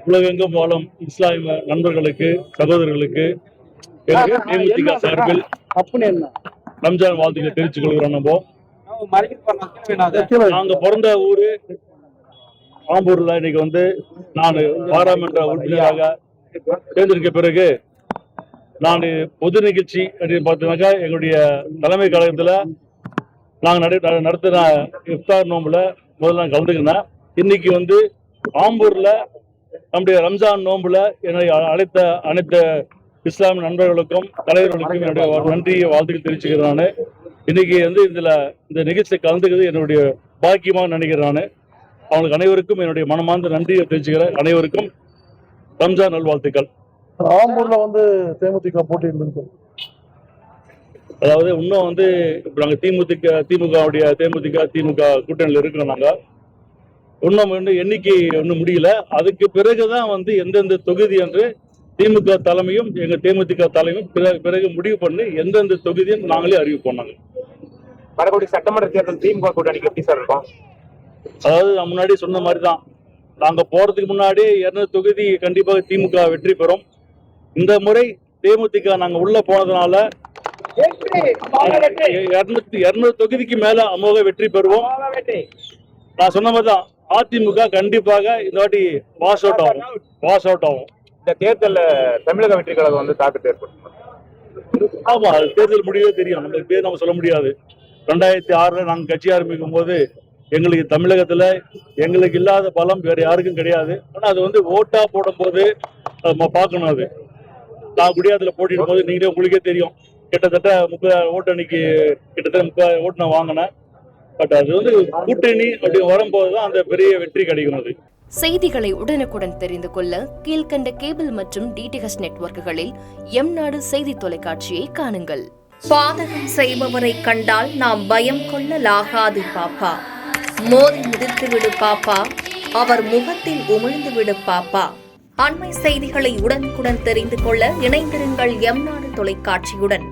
உலகெங்கும் வாழும் இஸ்லாமிய நண்பர்களுக்கு, சகோதரர்களுக்கு தேமுதிக சார்பில் ரம்ஜான் வாழ்த்துக்களை தெரிவித்துக் கொள்கிறோம். நாங்க பிறந்த ஊரு ஆம்பூர்ல. இன்னைக்கு நான் பாராளுமன்ற உறுப்பினராக தேர்ந்தெடுக்க பிறகு நான் பொது நிகழ்ச்சி அப்படின்னு பார்த்தீங்கன்னாக்கா எங்களுடைய தலைமை கழகத்துல நாங்க நடத்தின இஃப்தார் நோம்புல முதல்ல நான் கலந்துக்கினேன். இன்னைக்கு ஆம்பூர்ல நம்முடைய ரம்ஜான் நோம்புல என்னை அழைத்த அனைத்து இஸ்லாமிய நண்பர்களுக்கும் தலைவர்களுக்கும் என்னுடைய நன்றியை வாழ்த்துக்கள் தெரிவிச்சுக்கிறேன். நான் இன்னைக்கு இந்த நிகழ்ச்சியை கலந்துக்கிறது என்னுடைய பாக்கியமாக நினைக்கிறேன். நான் அவங்களுக்கு அனைவருக்கும் என்னுடைய மனமார்ந்த நன்றியை தெரிவிச்சுக்கிறேன். அனைவருக்கும் ரம்ஜான் நல்வாழ்த்துக்கள். ஆம்பூர்ல தேமுதிக போட்டி இருந்திருக்கு. அதாவது இன்னும் இப்ப நாங்க திமுக கூட்டணியில் இருக்கிறோம். நாங்க இன்னும் எண்ணிக்கை ஒன்றும் முடியல. அதுக்கு பிறகுதான் எந்தெந்த தொகுதி என்று திமுக தலைமையும் எங்க தேமுதிக தலைமையும் பிறகு முடிவு பண்ணி எந்தெந்த தொகுதியும் நாங்களே அறிவிப்போம். நாங்க வரக்கூடிய சட்டமன்ற தேர்தல் திமுக கூட்டணிக்கு எப்படி சார் இருக்கும்? அதாவது நான் முன்னாடி சொன்ன மாதிரிதான், நாங்க போறதுக்கு முன்னாடி 200 தொகுதி கண்டிப்பாக திமுக வெற்றி பெறும். இந்த முறை தேமுதிக நாங்க உள்ள போனதுனால 200 தொகுதிக்கு மேல அமோக வெற்றி பெறுவோம். நான் சொன்ன மாதிரிதான் அதிமுக கண்டிப்பாக இந்த வாட்டி வாஷ் அவுட் ஆகும். இந்த தேர்தலில் தமிழக வெற்றி கழகம் தாக்கத்தை ஏற்படுத்தும். ஆமா, அது தேர்தல் முடிவே தெரியும். நம்ம பேர் நம்ம சொல்ல முடியாது. 2006 நாங்க கட்சி ஆரம்பிக்கும் போது எங்களுக்கு தமிழகத்துல எங்களுக்கு இல்லாத பலம் வேற யாருக்கும் கிடையாது. ஆனா அது ஓட்டா போடும் போது பார்க்கணும். அது நான் குடியாத்துல போட்டிடும் போது நீங்களே உங்களுக்கே தெரியும், கிட்டத்தட்ட 30,000 ஓட்டு அன்னைக்கு கிட்டத்தட்ட 30,000 ஓட்டு நான் வாங்கினேன். பட் அது கூட்டணி அப்படி வரும்போதுதான் அந்த பெரிய வெற்றி கிடைக்கும். செய்திகளை உடனுக்குடன் தெரிந்து கொள்ள கீழ்கண்ட கேபிள் மற்றும் டிடிஹெச் நெட்வொர்க்குகளில் எம்நாடு செய்தி தொலைக்காட்சியை காணுங்கள். பாதகம் செய்பவரை கண்டால் நாம் பயம் கொள்ளலாகாது பாப்பா. மோதி மிதித்து விடு பாப்பா, அவர் முகத்தில் உமிழ்ந்து விடு பாப்பா. அண்மை செய்திகளை உடனுக்குடன் தெரிந்து கொள்ள இணைந்திருங்கள் எம்நாடு தொலைக்காட்சியுடன்.